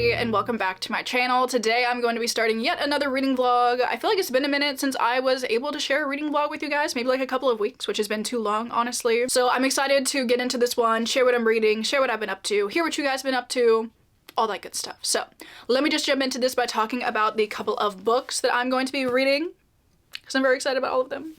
everybody, and welcome back to my channel. Today I'm going to be starting yet another reading vlog. I feel like it's been a minute since I was able to share a reading vlog with you guys, maybe like a couple of weeks, which has been too long, honestly. So I'm excited to get into this one, share what I'm reading, share what I've been up to, hear what you guys have been up to, all that good stuff. So let me just jump into this by talking about the couple of books that I'm going to be reading, because I'm very excited about all of them.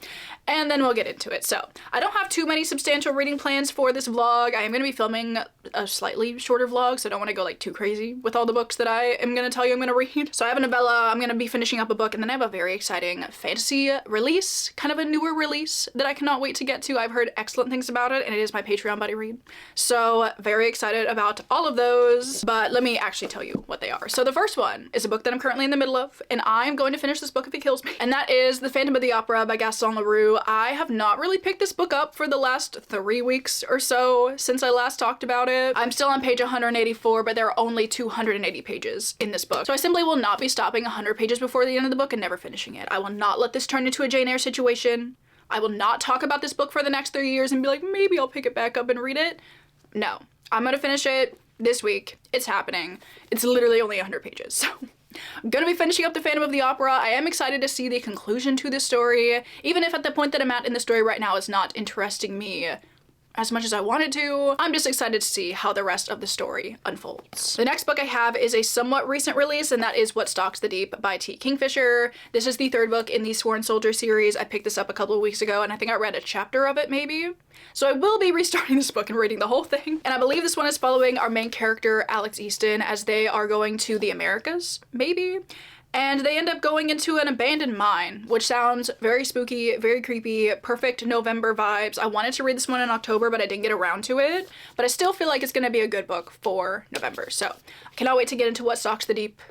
And then we'll get into it. So I don't have too many substantial reading plans for this vlog. I am going to be filming a slightly shorter vlog, so I don't want to go like too crazy with all the books that I am going to tell you I'm going to read. So I have a novella, I'm going to be finishing up a book, and then I have a very exciting fantasy release, kind of a newer release that I cannot wait to get to. I've heard excellent things about it, and it is my Patreon buddy read. So very excited about all of those, but let me actually tell you what they are. So the first one is a book that I'm currently in the middle of, and I'm going to finish this book if it kills me, and that is The Phantom of the Opera by Gaston Leroux. I have not really picked this book up for the last 3 weeks or so since I last talked about it. I'm still on page 184, but there are only 280 pages in this book. So I simply will not be stopping 100 pages before the end of the book and never finishing it. I will not let this turn into a Jane Eyre situation. I will not talk about this book for the next 3 years and be like, maybe I'll pick it back up and read it. No, I'm gonna finish it this week. It's happening. It's literally only 100 pages, so I'm gonna be finishing up The Phantom of the Opera. I am excited to see the conclusion to this story, even if at the point that I'm at in the story right now is not interesting me as much as I wanted to. I'm just excited to see how the rest of the story unfolds. The next book I have is a somewhat recent release, and that is What Stalks the Deep by T. Kingfisher. This is the third book in the Sworn Soldier series. I picked this up a couple of weeks ago, and I think I read a chapter of it maybe. So I will be restarting this book and reading the whole thing. And I believe this one is following our main character, Alex Easton, as they are going to the Americas, maybe? And they end up going into an abandoned mine, which sounds very spooky, very creepy, perfect November vibes. I wanted to read this one in October, but I didn't get around to it. But I still feel like it's gonna be a good book for November. So I cannot wait to get into What Stalks the Deep.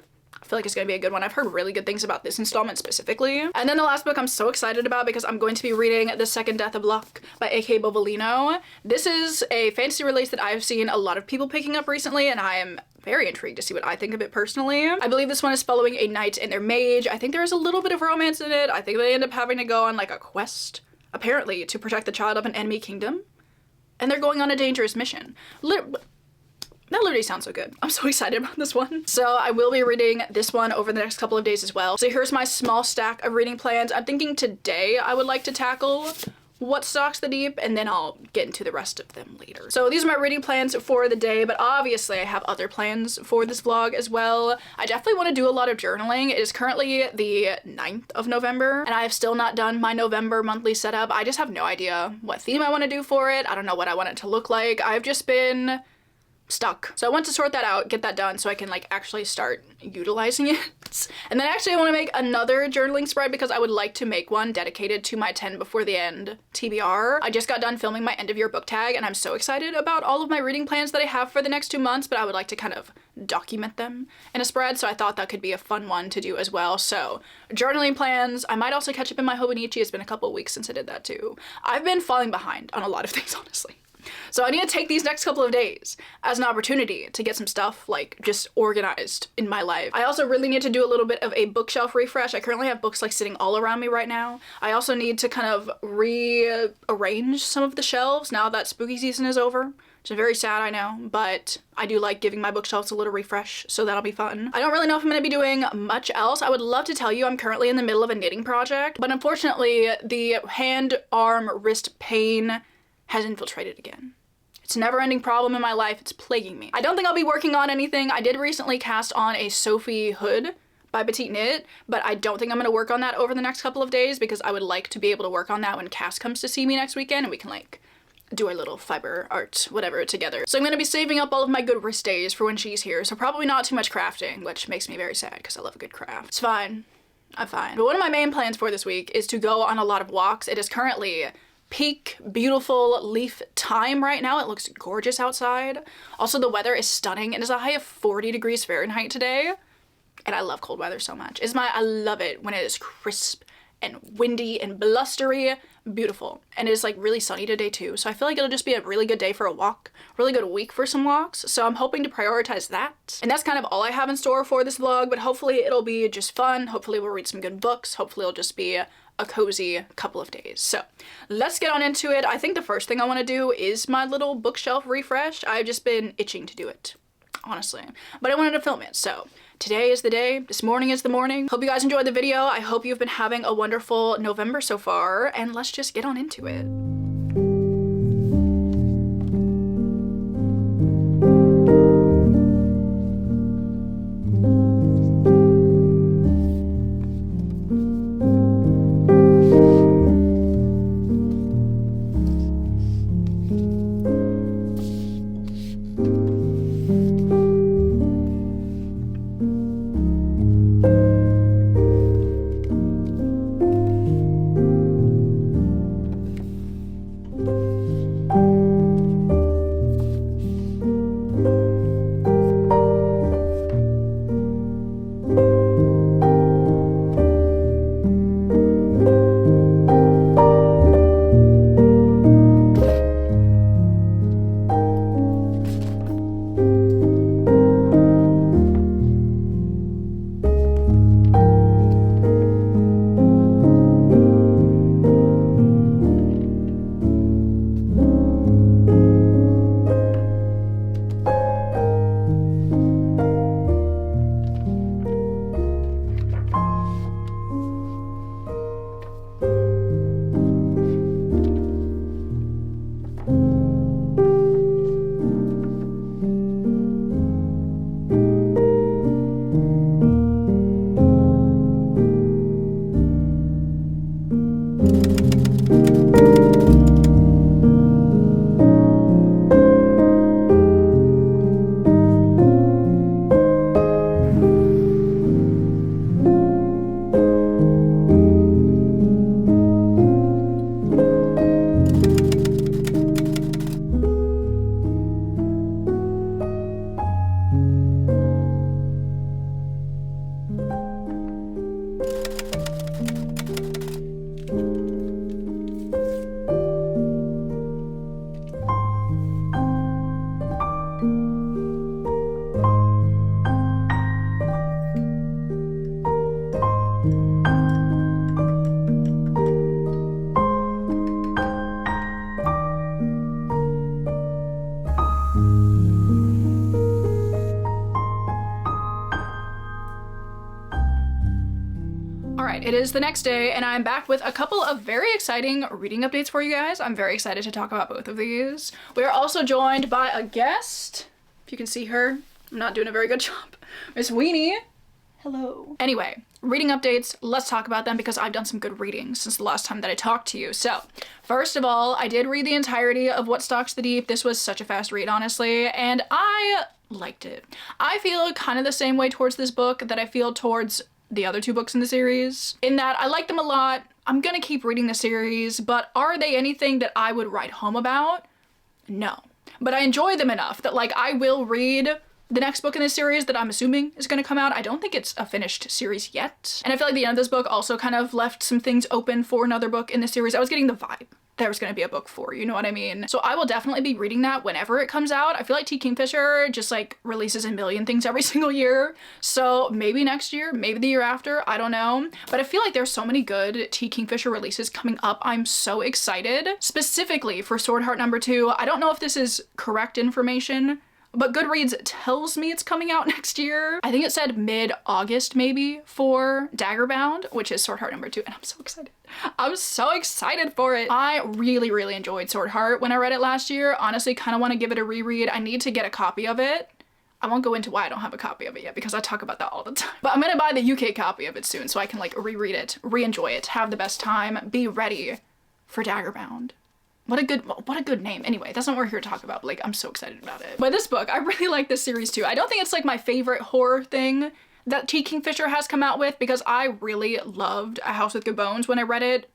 I feel like it's gonna be a good one. I've heard really good things about this installment specifically. And then the last book I'm so excited about because I'm going to be reading The Second Death of Luck by A.K. Bovolino. This is a fantasy release that I've seen a lot of people picking up recently, and I am very intrigued to see what I think of it personally. I believe this one is following a knight and their mage. I think there is a little bit of romance in it. I think they end up having to go on like a quest, apparently, to protect the child of an enemy kingdom. And they're going on a dangerous mission. That literally sounds so good. I'm so excited about this one. So I will be reading this one over the next couple of days as well. So here's my small stack of reading plans. I'm thinking today I would like to tackle What Stalks the Deep, and then I'll get into the rest of them later. So these are my reading plans for the day, but obviously I have other plans for this vlog as well. I definitely want to do a lot of journaling. It is currently the 9th of November, and I have still not done my November monthly setup. I just have no idea what theme I want to do for it. I don't know what I want it to look like. I've just been stuck. So I want to sort that out, get that done so I can like actually start utilizing it. And then actually I want to make another journaling spread because I would like to make one dedicated to my 10 before the end TBR. I just got done filming my end of year book tag, and I'm so excited about all of my reading plans that I have for the next 2 months, but I would like to kind of document them in a spread, so I thought that could be a fun one to do as well. So journaling plans. I might also catch up in my Hobonichi. It's been a couple of weeks since I did that too. I've been falling behind on a lot of things, honestly. So I need to take these next couple of days as an opportunity to get some stuff like just organized in my life. I also really need to do a little bit of a bookshelf refresh. I currently have books like sitting all around me right now. I also need to kind of rearrange some of the shelves now that spooky season is over. Which is very sad, I know, but I do like giving my bookshelves a little refresh, so that'll be fun. I don't really know if I'm gonna be doing much else. I would love to tell you I'm currently in the middle of a knitting project, but unfortunately the hand, arm, wrist pain has infiltrated again. It's a never-ending problem in my life. It's plaguing me. I don't think I'll be working on anything. I did recently cast on a Sophie hood by Petite Knit, but I don't think I'm gonna work on that over the next couple of days because I would like to be able to work on that when Cass comes to see me next weekend and we can like do our little fiber art, whatever, together. So I'm gonna be saving up all of my good wrist days for when she's here, so probably not too much crafting, which makes me very sad because I love a good craft. It's fine. I'm fine. But one of my main plans for this week is to go on a lot of walks. It is currently peak beautiful leaf time right now. It looks gorgeous outside. Also, the weather is stunning. It is a high of 40 degrees Fahrenheit today, and I love cold weather so much. I love it when it is crisp and windy and blustery, beautiful. And it is like really sunny today too, so I feel like it'll just be a really good day for a walk, really good week for some walks, so I'm hoping to prioritize that. And that's kind of all I have in store for this vlog, but hopefully it'll be just fun. Hopefully we'll read some good books. Hopefully it'll just be a cozy couple of days. So let's get on into it. I think the first thing I want to do is my little bookshelf refresh. I've just been itching to do it. honestly. But I wanted to film it, so today is the day. This morning is the morning. Hope you guys enjoyed the video. I hope you've been having a wonderful November so far, and let's just get on into it. It is the next day and I'm back with a couple of very exciting reading updates for you guys. I'm very excited to talk about both of these. We are also joined by a guest. If you can see her, I'm not doing a very good job. Miss Weenie. Hello. Anyway, reading updates, let's talk about them because I've done some good reading since the last time that I talked to you. So, first of all, I did read the entirety of What Stalks the Deep. This was such a fast read, honestly, and I liked it. I feel kind of the same way towards this book that I feel towards the other two books in the series, in that I like them a lot. I'm gonna keep reading the series, but are they anything that I would write home about? No. But I enjoy them enough that, like, I will read the next book in this series that I'm assuming is gonna come out. I don't think it's a finished series yet. And I feel like the end of this book also kind of left some things open for another book in the series. I was getting the vibe there was gonna be a book 4, you know what I mean? So I will definitely be reading that whenever it comes out. I feel like T. Kingfisher just like releases a million things every single year. So maybe next year, maybe the year after, I don't know. But I feel like there's so many good T. Kingfisher releases coming up. I'm so excited. Specifically for Sword Heart #2. I don't know if this is correct information, but Goodreads tells me it's coming out next year. I think it said mid-August maybe for Daggerbound, which is Sword Heart #2, and I'm so excited. I'm so excited for it. I really, really enjoyed Sword Heart when I read it last year. Honestly, kind of want to give it a reread. I need to get a copy of it. I won't go into why I don't have a copy of it yet because I talk about that all the time. But I'm gonna buy the UK copy of it soon so I can like reread it, re-enjoy it, have the best time, be ready for Daggerbound. What a good name. Anyway, that's not what we're here to talk about, but like, I'm so excited about it. But this book, I really like this series too. I don't think it's like my favorite horror thing that T. Kingfisher has come out with because I really loved A House with Good Bones when I read it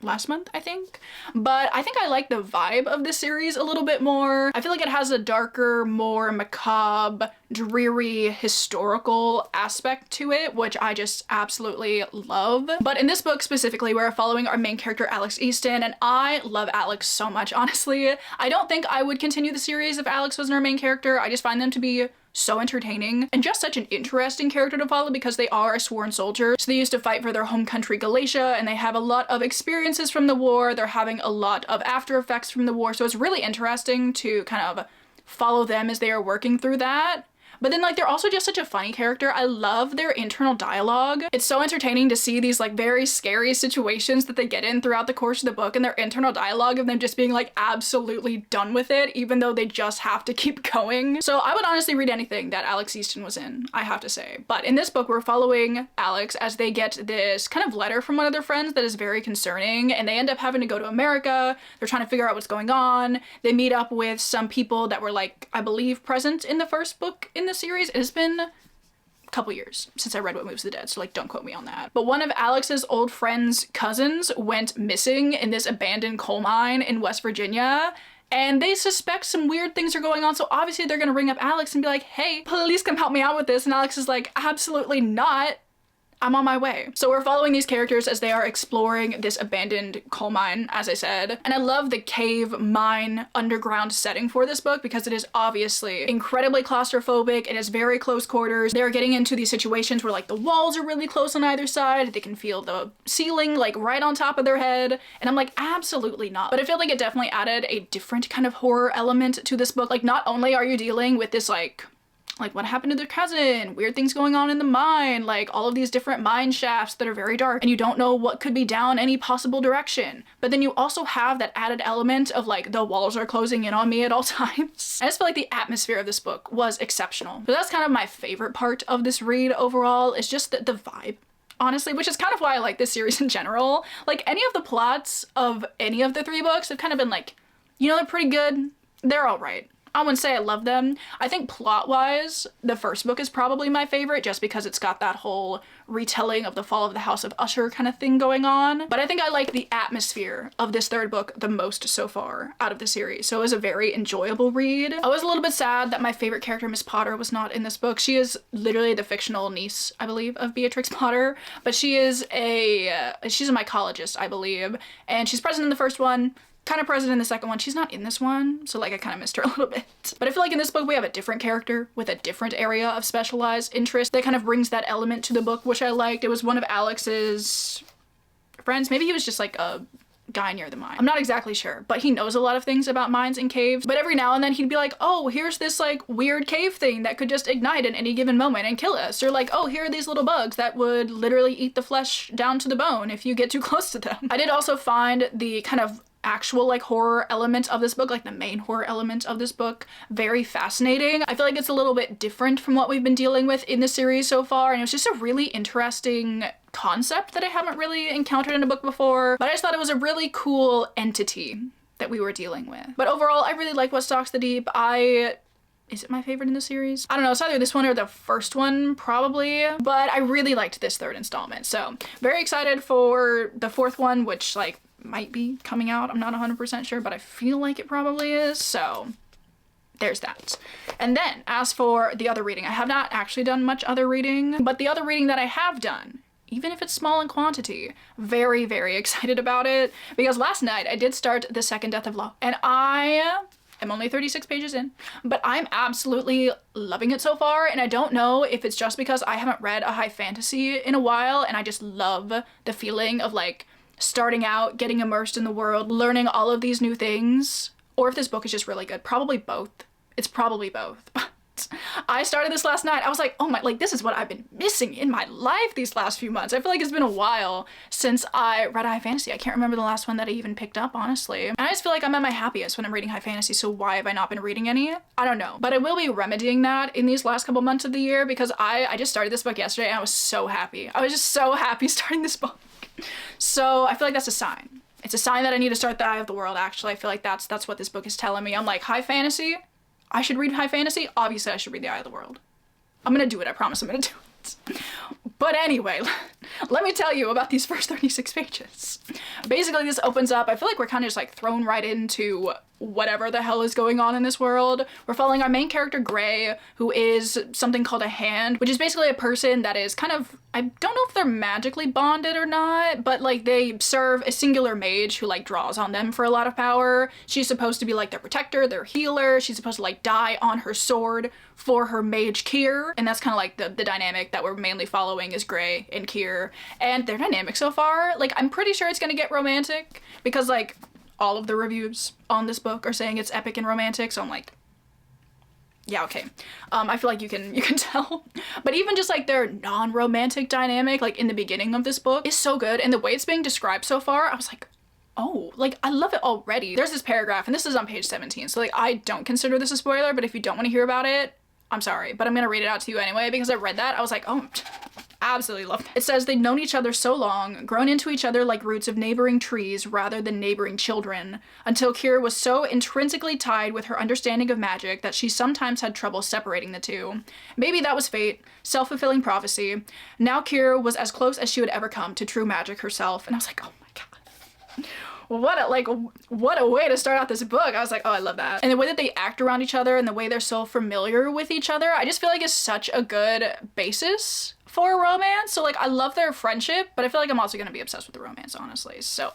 last month, I think. But I think I like the vibe of this series a little bit more. I feel like it has a darker, more macabre, dreary, historical aspect to it, which I just absolutely love. But in this book specifically, we're following our main character, Alex Easton, and I love Alex so much, honestly. I don't think I would continue the series if Alex wasn't our main character. I just find them to be so entertaining and just such an interesting character to follow because they are a sworn soldier. So they used to fight for their home country Galatia and they have a lot of experiences from the war. They're having a lot of after effects from the war. So it's really interesting to kind of follow them as they are working through that. but then like they're also just such a funny character. I love their internal dialogue. It's so entertaining to see these like very scary situations that they get in throughout the course of the book, and their internal dialogue of them just being like absolutely done with it, even though they just have to keep going. So I would honestly read anything that Alex Easton was in, I have to say. But in this book, we're following Alex as they get this kind of letter from one of their friends that is very concerning, and they end up having to go to America. They're trying to figure out what's going on. They meet up with some people that were like, I believe, present in the first book in the series. It has been a couple years since I read What Moves the Dead, so like don't quote me on that. But one of Alex's old friend's cousins went missing in this abandoned coal mine in West Virginia, and they suspect some weird things are going on, so obviously they're gonna ring up Alex and be like, hey, please come help me out with this, and Alex is like, absolutely not. I'm on my way. So we're following these characters as they are exploring this abandoned coal mine, as I said. And I love the cave mine underground setting for this book because it is obviously incredibly claustrophobic. It is very close quarters. They're getting into these situations where like the walls are really close on either side. They can feel the ceiling like right on top of their head. And I'm like, absolutely not. But I feel like it definitely added a different kind of horror element to this book. Like not only are you dealing with this like what happened to their cousin, weird things going on in the mine, like all of these different mine shafts that are very dark and you don't know what could be down any possible direction. But then you also have that added element of like the walls are closing in on me at all times. I just feel like the atmosphere of this book was exceptional. But that's kind of my favorite part of this read overall, is just the vibe. Honestly, which is kind of why I like this series in general. Like any of the plots of any of the three books have kind of been like, you know, they're pretty good, they're all right. I wouldn't say I love them. I think plot-wise, the first book is probably my favorite just because it's got that whole retelling of the fall of the House of Usher kind of thing going on. But I think I like the atmosphere of this third book the most so far out of the series. So it was a very enjoyable read. I was a little bit sad that my favorite character, Miss Potter, was not in this book. She is literally the fictional niece, I believe, of Beatrix Potter. But she is she's a mycologist, I believe. And she's present in the first one. Kind of present in the second one. She's not in this one, so like I kind of missed her a little bit. But I feel like in this book we have a different character with a different area of specialized interest that kind of brings that element to the book, which I liked. It was one of Alex's friends. Maybe he was just like a guy near the mine. I'm not exactly sure, but he knows a lot of things about mines and caves. But every now and then he'd be like, oh, here's this like weird cave thing that could just ignite at any given moment and kill us. Or like, oh, here are these little bugs that would literally eat the flesh down to the bone if you get too close to them. I did also find the kind of actual like horror element of this book, like the main horror element of this book, very fascinating. I feel like it's a little bit different from what we've been dealing with in the series so far, and it was just a really interesting concept that I haven't really encountered in a book before, but I just thought it was a really cool entity that we were dealing with. But overall, I really like What Stalks the Deep. Is it my favorite in the series? I don't know, it's either this one or the first one, probably. But I really liked this third installment, so very excited for the fourth one, which like might be coming out. I'm not 100% sure, but I feel like it probably is, so there's that. And then, as for the other reading, I have not actually done much other reading, but the other reading that I have done, even if it's small in quantity, very, very excited about it, because last night I did start The Second Death of Law, and I am only 36 pages in, but I'm absolutely loving it so far, and I don't know if it's just because I haven't read a high fantasy in a while, and I just love the feeling of like starting out, getting immersed in the world, learning all of these new things, or if this book is just really good. Probably both. It's probably both. I started this last night. I was like, oh my, like this is what I've been missing in my life these last few months. I feel like it's been a while since I read high fantasy. I can't remember the last one that I even picked up, honestly. And I just feel like I'm at my happiest when I'm reading high fantasy, so why have I not been reading any? I don't know. But I will be remedying that in these last couple months of the year because I just started this book yesterday and I was so happy. I was just so happy starting this book. So I feel like that's a sign. It's a sign that I need to start The Eye of the World, actually. I feel like that's what this book is telling me. I'm like, high fantasy? I should read high fantasy? Obviously I should read The Eye of the World. I'm gonna do it, I promise I'm gonna do it. But anyway, let me tell you about these first 36 pages. Basically this opens up, I feel like we're kind of just like thrown right into whatever the hell is going on in this world. We're following our main character, Gray, who is something called a hand, which is basically a person that is kind of, I don't know if they're magically bonded or not, but like they serve a singular mage who like draws on them for a lot of power. She's supposed to be like their protector, their healer. She's supposed to like die on her sword for her mage Kier, and that's kind of like the dynamic that we're mainly following is Gray and Kier, and their dynamic so far, like I'm pretty sure it's gonna get romantic because like all of the reviews on this book are saying it's epic and romantic, so I'm like, yeah, okay. I feel like you can tell. But even just like their non-romantic dynamic, like in the beginning of this book, is so good. And the way it's being described so far, I was like, oh, like I love it already. There's this paragraph, and this is on page 17. So like I don't consider this a spoiler, but if you don't want to hear about it, I'm sorry, but I'm gonna read it out to you anyway because I read that. I was like, oh, absolutely love it. It says they'd known each other so long, grown into each other like roots of neighboring trees rather than neighboring children, until Kira was so intrinsically tied with her understanding of magic that she sometimes had trouble separating the two. Maybe that was fate, self-fulfilling prophecy. Now Kira was as close as she would ever come to true magic herself, and I was like, oh my god. What a way to start out this book. I was like, oh, I love that. And the way that they act around each other and the way they're so familiar with each other, I just feel like is such a good basis for a romance. So like I love their friendship, but I feel like I'm also gonna be obsessed with the romance, honestly. So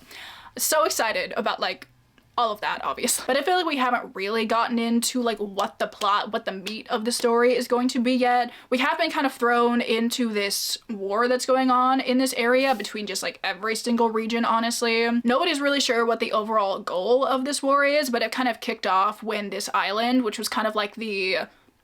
excited about like all of that, obviously. But I feel like we haven't really gotten into like what the plot, what the meat of the story is going to be yet. We have been kind of thrown into this war that's going on in this area between just like every single region, honestly. Nobody's really sure what the overall goal of this war is, but it kind of kicked off when this island, which was kind of like the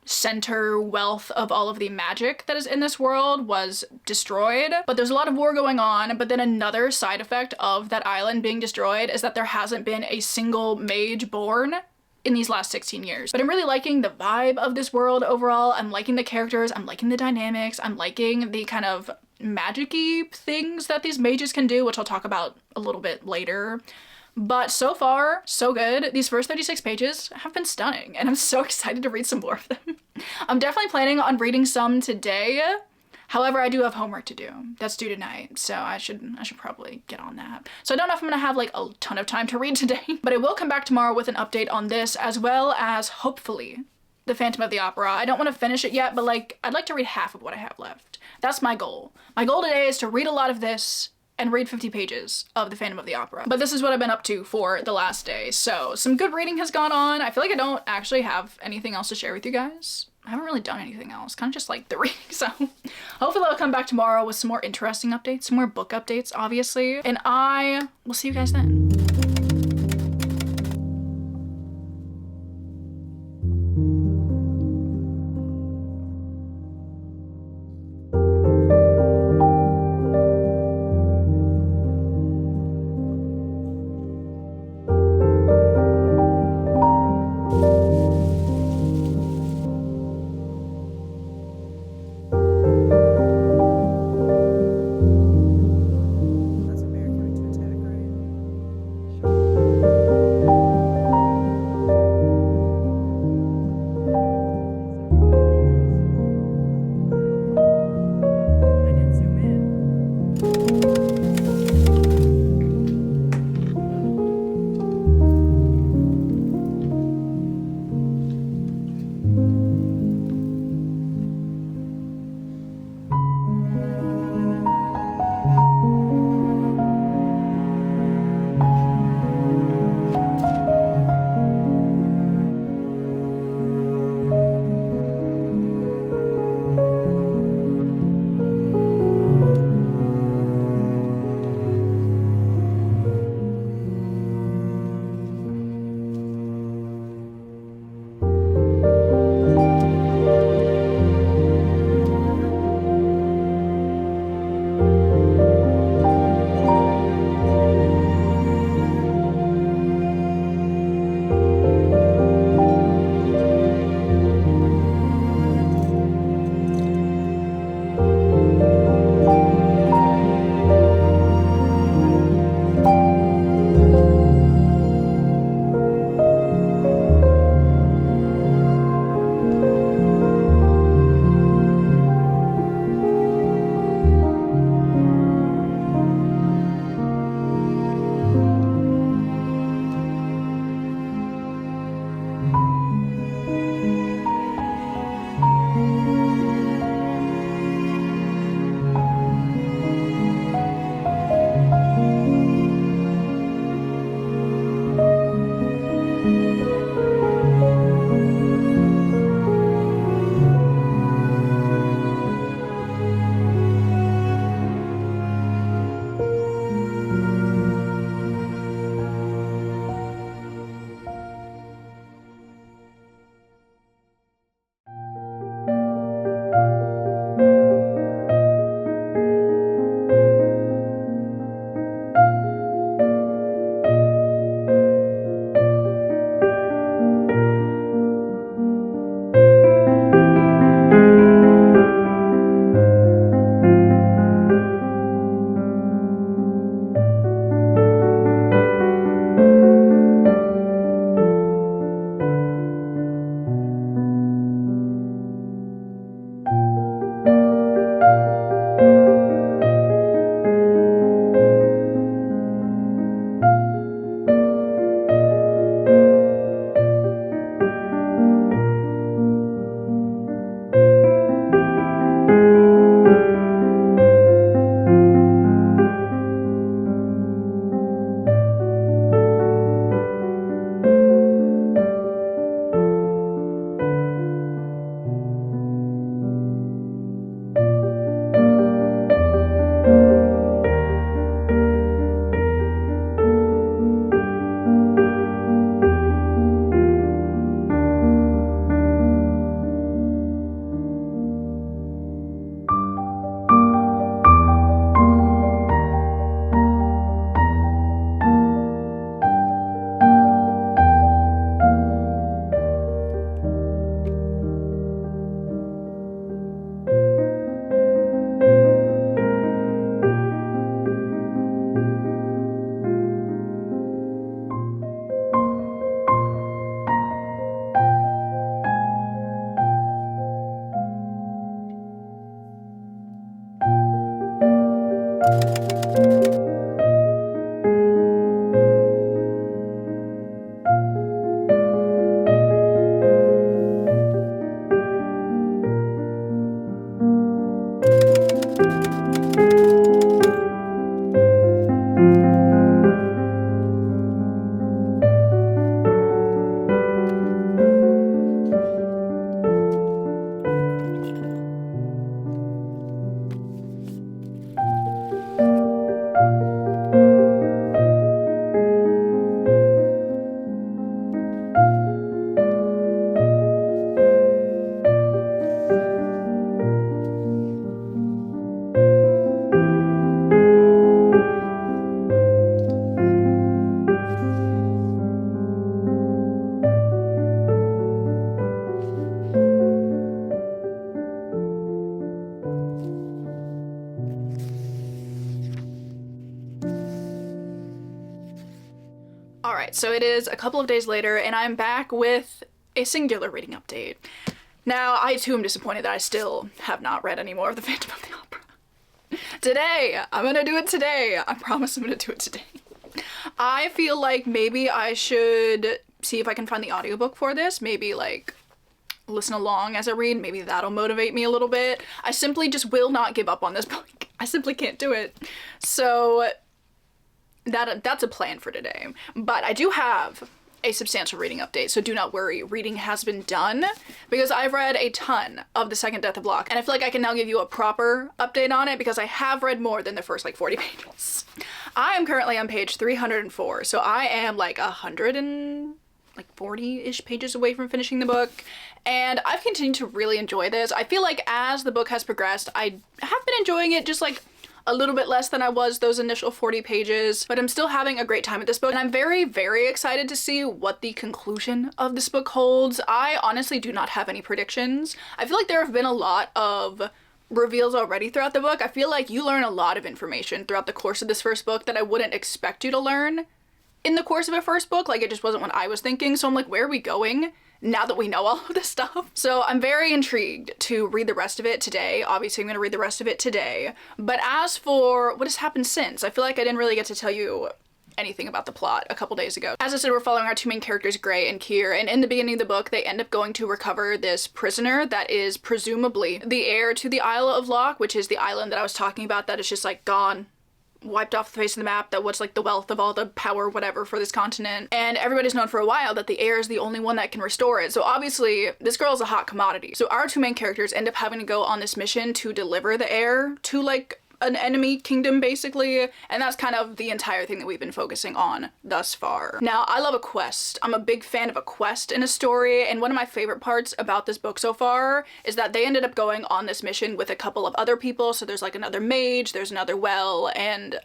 center wealth of all of the magic that is in this world, was destroyed. But there's a lot of war going on, but then another side effect of that island being destroyed is that there hasn't been a single mage born in these last 16 years. But I'm really liking the vibe of this world overall. I'm liking the characters, I'm liking the dynamics, I'm liking the kind of magic-y things that these mages can do, which I'll talk about a little bit later. But so far, so good. These first 36 pages have been stunning, and I'm so excited to read some more of them. I'm definitely planning on reading some today. However, I do have homework to do. That's due tonight, so I should probably get on that. So I don't know if I'm gonna have like a ton of time to read today, but I will come back tomorrow with an update on this, as well as hopefully the Phantom of the Opera. I don't want to finish it yet, but like I'd like to read half of what I have left. That's my goal. My goal today is to read a lot of this and read 50 pages of The Phantom of the Opera. But this is what I've been up to for the last day. So some good reading has gone on. I feel like I don't actually have anything else to share with you guys. I haven't really done anything else, kind of just like the reading. So hopefully I'll come back tomorrow with some more interesting updates, some more book updates, obviously. And I will see you guys then. Alright, so it is a couple of days later and I'm back with a singular reading update. Now, I too am disappointed that I still have not read any more of The Phantom of the Opera. Today! I'm gonna do it today! I promise I'm gonna do it today. I feel like maybe I should see if I can find the audiobook for this. Maybe like listen along as I read. Maybe that'll motivate me a little bit. I simply just will not give up on this book. I simply can't do it. So that's a plan for today. But I do have a substantial reading update, so do not worry. Reading has been done because I've read a ton of The Second Death of Locke, and I feel like I can now give you a proper update on it because I have read more than the first like 40 pages. I am currently on page 304, so I am like 140-ish pages away from finishing the book, and I've continued to really enjoy this. I feel like as the book has progressed, I have been enjoying it just like a little bit less than I was those initial 40 pages, but I'm still having a great time with this book, and I'm very, very excited to see what the conclusion of this book holds. I honestly do not have any predictions. I feel like there have been a lot of reveals already throughout the book. I feel like you learn a lot of information throughout the course of this first book that I wouldn't expect you to learn in the course of a first book. Like, it just wasn't what I was thinking, so I'm like, where are we going now that we know all of this stuff? So I'm very intrigued to read the rest of it today. Obviously, I'm gonna read the rest of it today. But as for what has happened since, I feel like I didn't really get to tell you anything about the plot a couple days ago. As I said, we're following our two main characters, Gray and Keir, and in the beginning of the book, they end up going to recover this prisoner that is presumably the heir to the Isle of Locke, which is the island that I was talking about that is just like gone, wiped off the face of the map, that was like the wealth of all the power whatever for this continent, and everybody's known for a while that the heir is the only one that can restore it. So obviously this girl is a hot commodity. So our two main characters end up having to go on this mission to deliver the heir to like an enemy kingdom basically, and that's kind of the entire thing that we've been focusing on thus far. Now, I love a quest. I'm a big fan of a quest in a story, and one of my favorite parts about this book so far is that they ended up going on this mission with a couple of other people. So there's like another mage, there's another well, and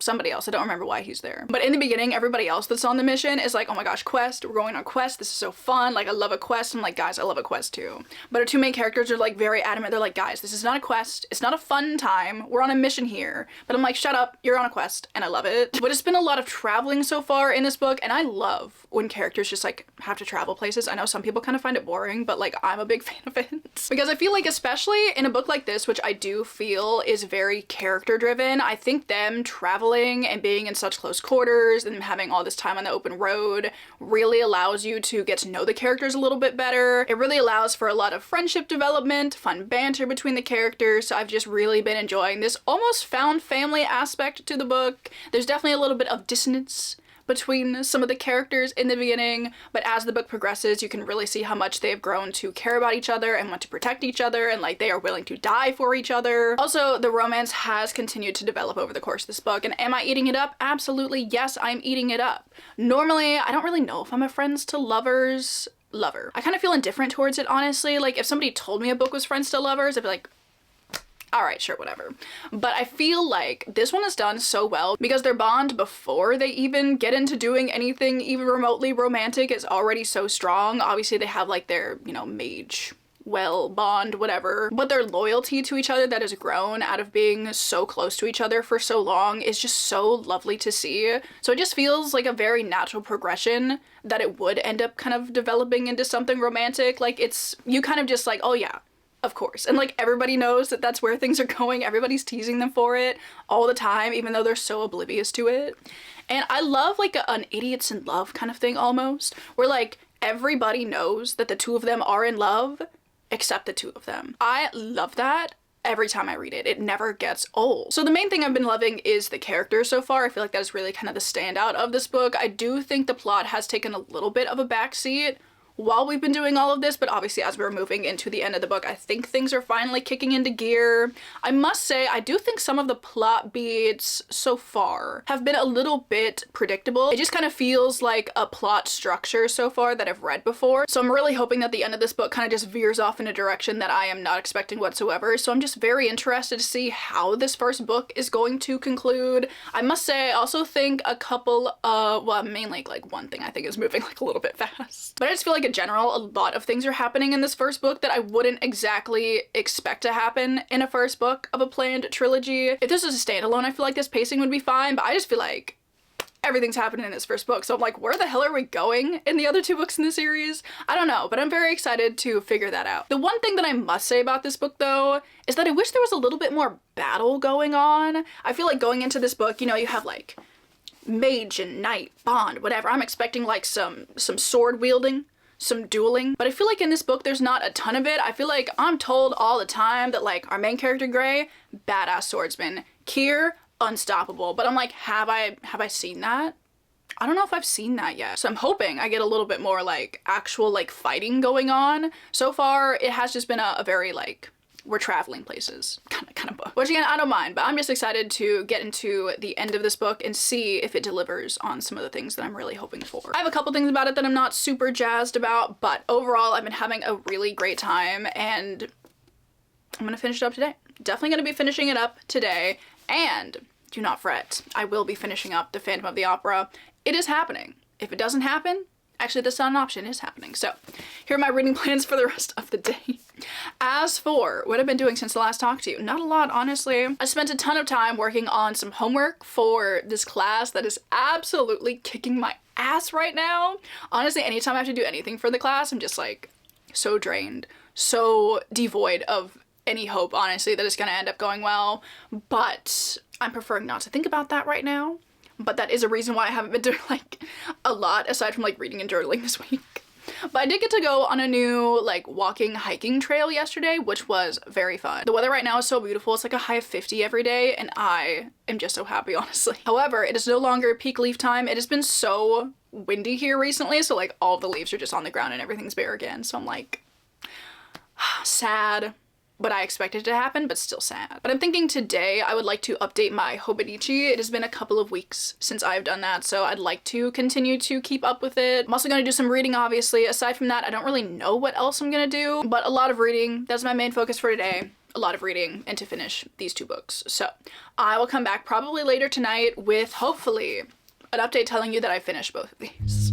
somebody else. I don't remember why he's there. But in the beginning, everybody else that's on the mission is like, oh my gosh, quest, we're going on quest, this is so fun, like I love a quest. I'm like, guys, I love a quest too. But our two main characters are like very adamant. They're like, guys, this is not a quest, it's not a fun time, we're on a mission here. But I'm like, shut up, you're on a quest, and I love it. But it's been a lot of traveling so far in this book, and I love when characters just like have to travel places. I know some people kind of find it boring, but like I'm a big fan of it. Because I feel like, especially in a book like this, which I do feel is very character driven, I think them traveling and being in such close quarters and having all this time on the open road really allows you to get to know the characters a little bit better. It really allows for a lot of friendship development, fun banter between the characters. So I've just really been enjoying this almost found family aspect to the book. There's definitely a little bit of dissonance between some of the characters in the beginning, but as the book progresses, you can really see how much they've grown to care about each other and want to protect each other, and like they are willing to die for each other. Also, the romance has continued to develop over the course of this book, and am I eating it up? Absolutely, yes, I'm eating it up. Normally, I don't really know if I'm a friends to lovers lover. I kind of feel indifferent towards it, honestly. Like, if somebody told me a book was friends to lovers, I'd be like, alright, sure, whatever. But I feel like this one is done so well because their bond before they even get into doing anything even remotely romantic is already so strong. Obviously they have like their, you know, mage well bond, whatever, but their loyalty to each other that has grown out of being so close to each other for so long is just so lovely to see. So it just feels like a very natural progression that it would end up kind of developing into something romantic. Like, it's, you kind of just like, oh yeah, of course. And like everybody knows that that's where things are going. Everybody's teasing them for it all the time, even though they're so oblivious to it. And I love like an idiots in love kind of thing almost, where like everybody knows that the two of them are in love except the two of them. I love that every time I read it. It never gets old. So the main thing I've been loving is the characters so far. I feel like that is really kind of the standout of this book. I do think the plot has taken a little bit of a backseat while we've been doing all of this, but obviously as we're moving into the end of the book, I think things are finally kicking into gear. I must say, I do think some of the plot beats so far have been a little bit predictable. It just kind of feels like a plot structure so far that I've read before. So I'm really hoping that the end of this book kind of just veers off in a direction that I am not expecting whatsoever. So I'm just very interested to see how this first book is going to conclude. I must say, I also think a couple of, well, mainly like one thing I think is moving like a little bit fast. But I just feel like in general, a lot of things are happening in this first book that I wouldn't exactly expect to happen in a first book of a planned trilogy. If this was a standalone, I feel like this pacing would be fine, but I just feel like everything's happening in this first book. So I'm like, where the hell are we going in the other 2 books in the series? I don't know, but I'm very excited to figure that out. The one thing that I must say about this book though is that I wish there was a little bit more battle going on. I feel like going into this book, you know, you have like mage and knight, bond, whatever. I'm expecting like some sword wielding, some dueling, but I feel like in this book there's not a ton of it. I feel like I'm told all the time that like our main character Gray, badass swordsman, Kier, unstoppable, but I'm like, have I seen that? I don't know if I've seen that yet. So I'm hoping I get a little bit more like actual like fighting going on. So far it has just been a very like we're traveling places kind of book, which again I don't mind, but I'm just excited to get into the end of this book and see if it delivers on some of the things that I'm really hoping for. I have a couple things about it that I'm not super jazzed about, but overall I've been having a really great time and I'm gonna finish it up today. Definitely gonna be finishing it up today, and do not fret, I will be finishing up the Phantom of the Opera. It is happening. If it doesn't happen, actually that's not an option, it is happening. So here are my reading plans for the rest of the day. As for what I've been doing since the last talk to you, not a lot, honestly. I spent a ton of time working on some homework for this class that is absolutely kicking my ass right now. Honestly, anytime I have to do anything for the class, I'm just like so drained, so devoid of any hope, honestly, that it's gonna end up going well. But I'm preferring not to think about that right now. But that is a reason why I haven't been doing like a lot aside from like reading and journaling this week. But I did get to go on a new like walking hiking trail yesterday, which was very fun. The weather right now is so beautiful. It's like a high of 50 every day and I am just so happy, honestly. However, it is no longer peak leaf time. It has been so windy here recently, so like all the leaves are just on the ground and everything's bare again. So I'm like sad. But I expected it to happen, but still sad. But I'm thinking today I would like to update my Hobonichi. It has been a couple of weeks since I've done that, so I'd like to continue to keep up with it. I'm also gonna do some reading, obviously. Aside from that, I don't really know what else I'm gonna do, but a lot of reading. That's my main focus for today. A lot of reading and to finish these 2 books. So I will come back probably later tonight with hopefully an update telling you that I finished both of these.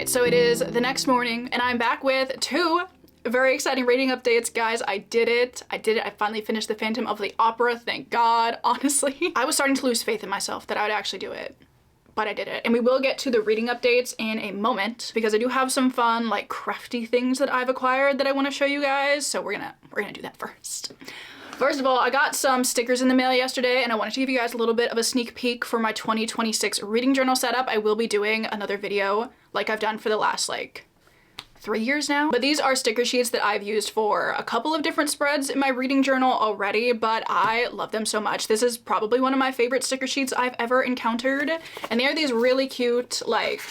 right, so it is the next morning and I'm back with 2 very exciting reading updates. Guys, I did it. I finally finished The Phantom of the Opera, thank God, honestly. I was starting to lose faith in myself that I would actually do it, but I did it. And we will get to the reading updates in a moment because I do have some fun, like, crafty things that I've acquired that I want to show you guys, so we're gonna do that first. First of all, I got some stickers in the mail yesterday and I wanted to give you guys a little bit of a sneak peek for my 2026 reading journal setup. I will be doing another video like I've done for the last, like, 3 years now. But these are sticker sheets that I've used for a couple of different spreads in my reading journal already, but I love them so much. This is probably one of my favorite sticker sheets I've ever encountered. And they are these really cute, like,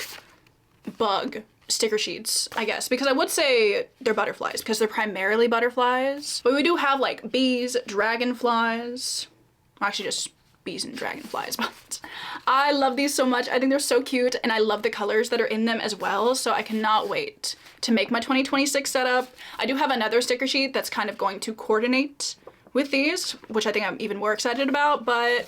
bug sticker sheets, I guess, because I would say they're butterflies because they're primarily butterflies, but we do have like bees, dragonflies, well, actually just bees and dragonflies, but I love these so much. I think they're so cute and I love the colors that are in them as well, so I cannot wait to make my 2026 setup. I do have another sticker sheet that's kind of going to coordinate with these, which I think I'm even more excited about, but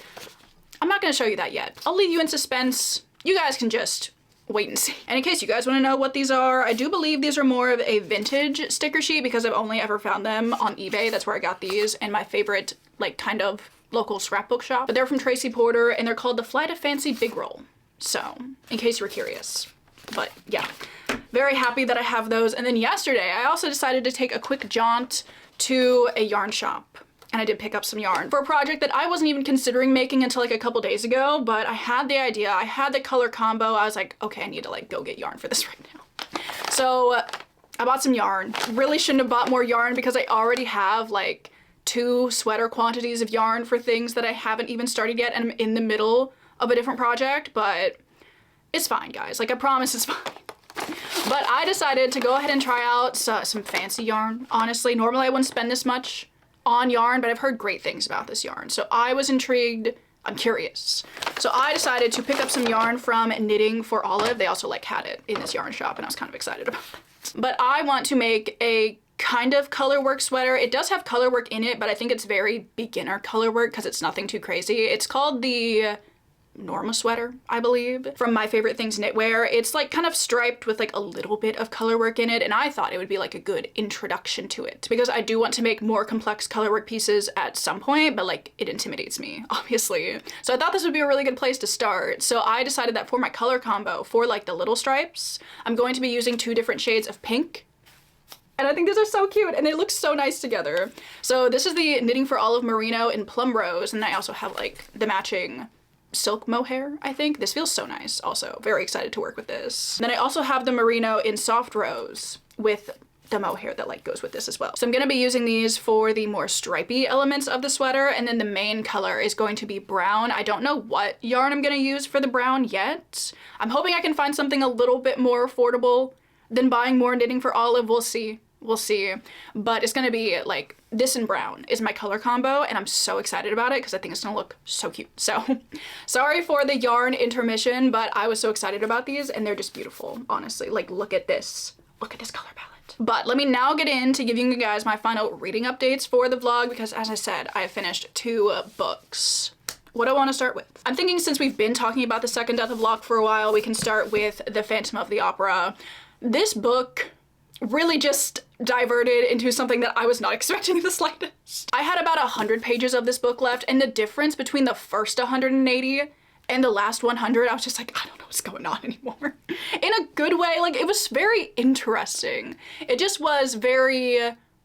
I'm not going to show you that yet. I'll leave you in suspense. You guys can just wait and see. And in case you guys want to know what these are, I do believe these are more of a vintage sticker sheet because I've only ever found them on eBay. That's where I got these and my favorite, like, kind of local scrapbook shop. But they're from Tracy Porter and they're called the Flight of Fancy Big Roll. So, in case you were curious. But yeah, very happy that I have those. And then yesterday, I also decided to take a quick jaunt to a yarn shop. And I did pick up some yarn for a project that I wasn't even considering making until like a couple days ago, but I had the idea, I had the color combo, I was like, okay, I need to like go get yarn for this right now. So I bought some yarn. Really shouldn't have bought more yarn because I already have like 2 sweater quantities of yarn for things that I haven't even started yet and I'm in the middle of a different project, but it's fine, guys. Like, I promise it's fine. But I decided to go ahead and try out some fancy yarn, honestly. Normally I wouldn't spend this much on yarn, but I've heard great things about this yarn. So I was intrigued, I'm curious. So I decided to pick up some yarn from Knitting for Olive. They also like had it in this yarn shop and I was kind of excited about it. But I want to make a kind of color work sweater. It does have color work in it, but I think it's very beginner color work because it's nothing too crazy. It's called the Norma sweater, I believe, from My Favorite Things Knitwear. It's like kind of striped with like a little bit of color work in it, and I thought it would be like a good introduction to it because I do want to make more complex color work pieces at some point, but like it intimidates me, obviously. So I thought this would be a really good place to start. So I decided that for my color combo, for like the little stripes, I'm going to be using 2 different shades of pink. And I think these are so cute and they look so nice together. So this is the Knitting for Olive Merino in Plum Rose, and I also have like the matching silk mohair, I think. This feels so nice also. Very excited to work with this. And then I also have the Merino in Soft Rose with the mohair that like goes with this as well. So I'm gonna be using these for the more stripy elements of the sweater, and then the main color is going to be brown. I don't know what yarn I'm gonna use for the brown yet. I'm hoping I can find something a little bit more affordable than buying more Knitting for Olive. We'll see. We'll see. But it's gonna be like this and brown is my color combo, and I'm so excited about it because I think it's gonna look so cute. So sorry for the yarn intermission, but I was so excited about these and they're just beautiful, honestly. Like, look at this. Look at this color palette. But let me now get into giving you guys my final reading updates for the vlog because, as I said, I have finished 2 books. What do I want to start with? I'm thinking since we've been talking about The Second Death of Locke for a while, we can start with The Phantom of the Opera. This book really just diverted into something that I was not expecting the slightest. I had about 100 pages of this book left, and the difference between the first 180 and the last 100, I was just like, I don't know what's going on anymore. In a good way, like, it was very interesting. It just was very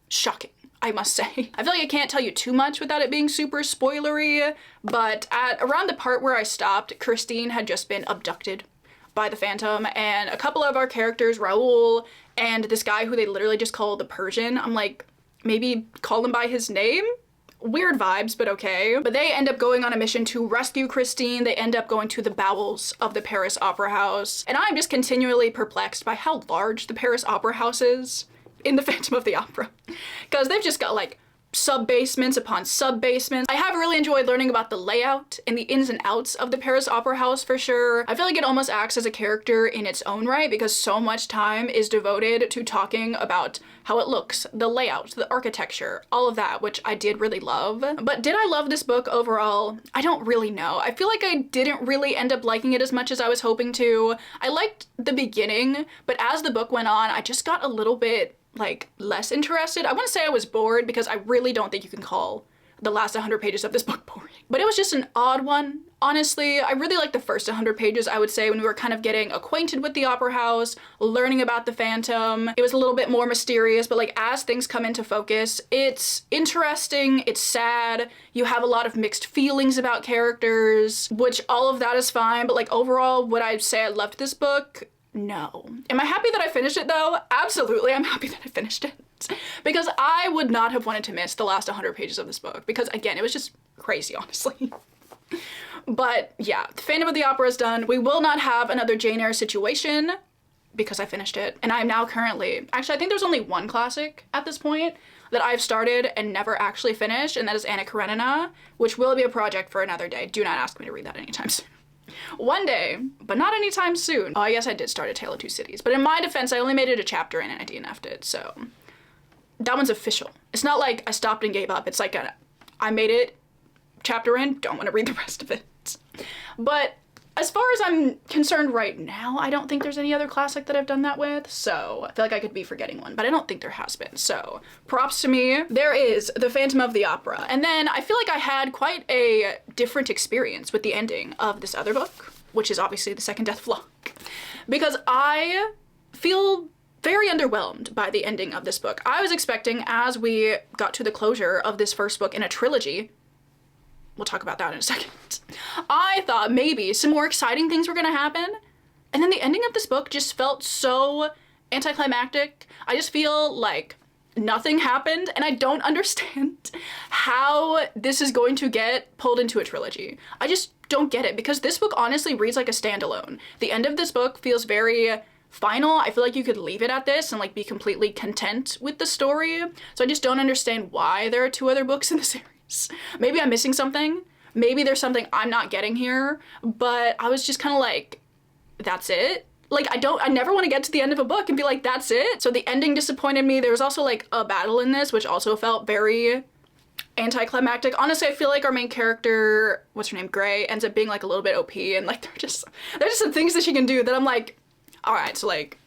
shocking, I must say. I feel like I can't tell you too much without it being super spoilery, but at around the part where I stopped, Christine had just been abducted by the Phantom, and a couple of our characters, Raoul and this guy who they literally just call the Persian, I'm like, maybe call him by his name? Weird vibes, but okay. But they end up going on a mission to rescue Christine. They end up going to the bowels of the Paris Opera House, and I'm just continually perplexed by how large the Paris Opera House is in The Phantom of the Opera, because they've just got like sub-basements upon sub-basements. I have really enjoyed learning about the layout and the ins and outs of the Paris Opera House for sure. I feel like it almost acts as a character in its own right because so much time is devoted to talking about how it looks, the layout, the architecture, all of that, which I did really love. But did I love this book overall? I don't really know. I feel like I didn't really end up liking it as much as I was hoping to. I liked the beginning, but as the book went on, I just got a little bit like less interested. I wouldn't say I was bored because I really don't think you can call the last 100 pages of this book boring. But it was just an odd one. Honestly, I really liked the first 100 pages, I would say, when we were kind of getting acquainted with the opera house, learning about the Phantom. It was a little bit more mysterious, but like as things come into focus, it's interesting, it's sad, you have a lot of mixed feelings about characters, which all of that is fine, but like overall, would I say I loved this book? No. Am I happy that I finished it though? Absolutely, I'm happy that I finished it. Because I would not have wanted to miss the last 100 pages of this book because again, it was just crazy, honestly. But yeah, Phantom of the Opera is done. We will not have another Jane Eyre situation because I finished it. And I am now currently, actually I think there's only one classic at this point that I've started and never actually finished, and that is Anna Karenina, which will be a project for another day. Do not ask me to read that anytime soon. One day, but not anytime soon. Oh, I guess I did start A Tale of Two Cities, but in my defense, I only made it a chapter in and I DNF'd it, so that one's official. It's not like I stopped and gave up. It's like I made it, chapter in, don't want to read the rest of it. But as far as I'm concerned right now, I don't think there's any other classic that I've done that with, so I feel like I could be forgetting one, but I don't think there has been, so props to me. There is The Phantom of the Opera, and then I feel like I had quite a different experience with the ending of this other book, which is obviously The Second Death Vlog, because I feel very underwhelmed by the ending of this book. I was expecting, as we got to the closure of this first book in a trilogy, we'll talk about that in a second, I thought maybe some more exciting things were gonna happen, and then the ending of this book just felt so anticlimactic. I just feel like nothing happened, and I don't understand how this is going to get pulled into a trilogy. I just don't get it, because this book honestly reads like a standalone. The end of this book feels very final. I feel like you could leave it at this and like be completely content with the story. So I just don't understand why there are two other books in the series. Maybe I'm missing something. Maybe there's something I'm not getting here, but I was just kind of like, that's it? Like, I never want to get to the end of a book and be like, that's it? So the ending disappointed me. There was also like a battle in this, which also felt very anticlimactic. Honestly, I feel like our main character, what's her name, Gray, ends up being like a little bit OP, and like there's just some things that she can do that I'm like, all right, so like,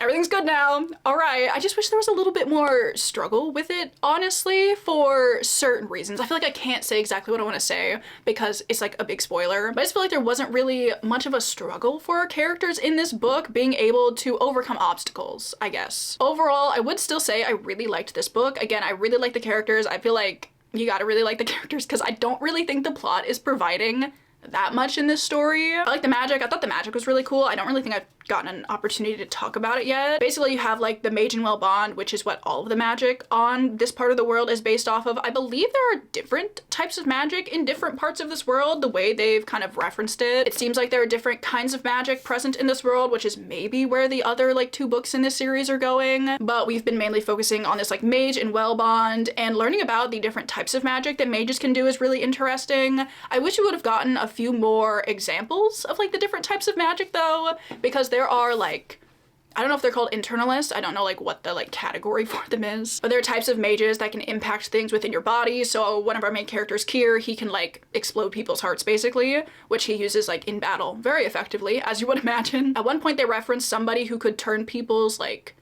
everything's good now. All right. I just wish there was a little bit more struggle with it, honestly, for certain reasons. I feel like I can't say exactly what I want to say because it's like a big spoiler, but I just feel like there wasn't really much of a struggle for our characters in this book being able to overcome obstacles, I guess. Overall, I would still say I really liked this book. Again, I really like the characters. I feel like you gotta really like the characters because I don't really think the plot is providing that much in this story. I like the magic. I thought the magic was really cool. I don't really think I've gotten an opportunity to talk about it yet. Basically, you have like the Mage and Well bond, which is what all of the magic on this part of the world is based off of. I believe there are different types of magic in different parts of this world, the way they've kind of referenced it. It seems like there are different kinds of magic present in this world, which is maybe where the other like two books in this series are going. But we've been mainly focusing on this like Mage and Well bond, and learning about the different types of magic that mages can do is really interesting. I wish we would have gotten a few more examples of like the different types of magic though, because there are like, I don't know if they're called internalists. I don't know like what the like category for them is, but there are types of mages that can impact things within your body. So one of our main characters, Kier, he can like explode people's hearts basically, which he uses like in battle very effectively, as you would imagine. At one point they referenced somebody who could turn people's like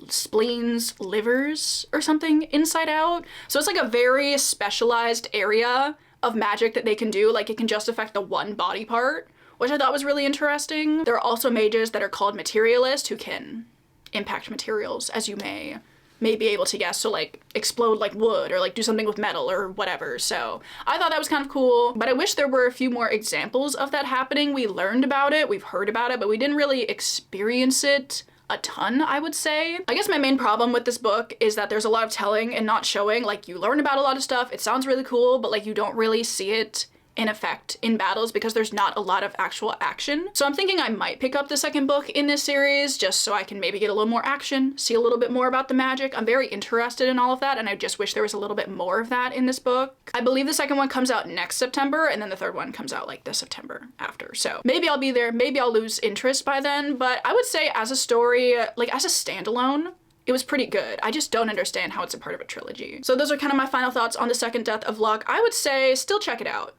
spleens, livers or something inside out. So it's like a very specialized area of magic that they can do. Like it can just affect the one body part, which I thought was really interesting. There are also mages that are called materialists who can impact materials, as you may be able to guess. So like explode like wood or like do something with metal or whatever. So I thought that was kind of cool, but I wish there were a few more examples of that happening. We learned about it, we've heard about it, but we didn't really experience it a ton, I would say. I guess my main problem with this book is that there's a lot of telling and not showing. Like you learn about a lot of stuff, it sounds really cool, but like you don't really see it in effect in battles because there's not a lot of actual action. So I'm thinking I might pick up the second book in this series just so I can maybe get a little more action, see a little bit more about the magic. I'm very interested in all of that, and I just wish there was a little bit more of that in this book. I believe the second one comes out next September, and then the third one comes out like the September after. So maybe I'll be there, maybe I'll lose interest by then, but I would say as a story, like as a standalone, it was pretty good. I just don't understand how it's a part of a trilogy. So those are kind of my final thoughts on the second Death of Locke. I would say still check it out.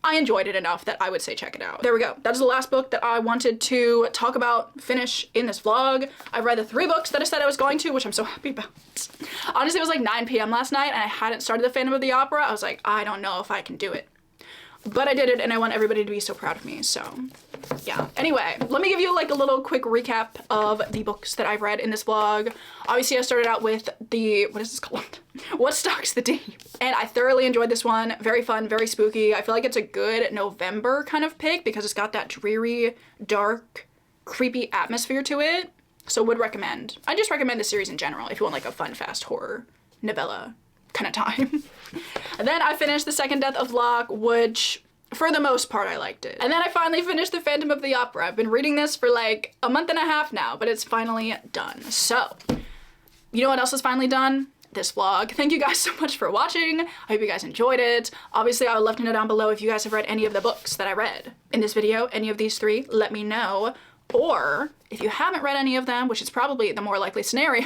I enjoyed it enough that I would say check it out. There we go. That is the last book that I wanted to talk about, finish in this vlog. I read the 3 books that I said I was going to, which I'm so happy about. Honestly, it was like 9 p.m. last night and I hadn't started the Phantom of the Opera. I was like, I don't know if I can do it. But I did it and I want everybody to be so proud of me, so yeah. Anyway, let me give you like a little quick recap of the books that I've read in this vlog. Obviously, I started out with the, what is this called? What Stalks the Deep? And I thoroughly enjoyed this one. Very fun, very spooky. I feel like it's a good November kind of pick because it's got that dreary, dark, creepy atmosphere to it. So would recommend. I just recommend the series in general if you want like a fun, fast horror novella kind of time. And then I finished the second Death of Locke, which for the most part I liked it. And then I finally finished the Phantom of the Opera. I've been reading this for like a month and a half now, but it's finally done. So, you know what else is finally done? This vlog. Thank you guys so much for watching. I hope you guys enjoyed it. Obviously, I would love to know down below if you guys have read any of the books that I read in this video. Any of these 3, let me know. Or if you haven't read any of them, which is probably the more likely scenario,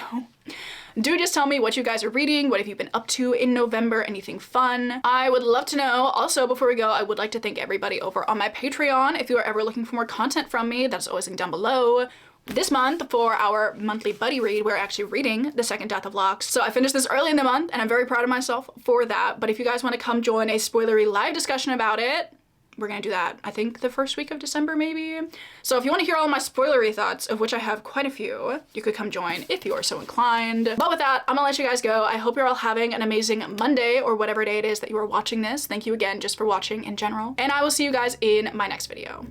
do just tell me what you guys are reading, what have you been up to in November, anything fun. I would love to know. Also, before we go, I would like to thank everybody over on my Patreon. If you are ever looking for more content from me, that's always linked down below. This month, for our monthly buddy read, we're actually reading the second Death of Locke. So I finished this early in the month, and I'm very proud of myself for that. But if you guys want to come join a spoilery live discussion about it, we're gonna do that, I think the first week of December, maybe? So if you want to hear all my spoilery thoughts, of which I have quite a few, you could come join if you are so inclined. But with that, I'm gonna let you guys go. I hope you're all having an amazing Monday, or whatever day it is that you are watching this. Thank you again just for watching in general. And I will see you guys in my next video.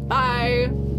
Bye!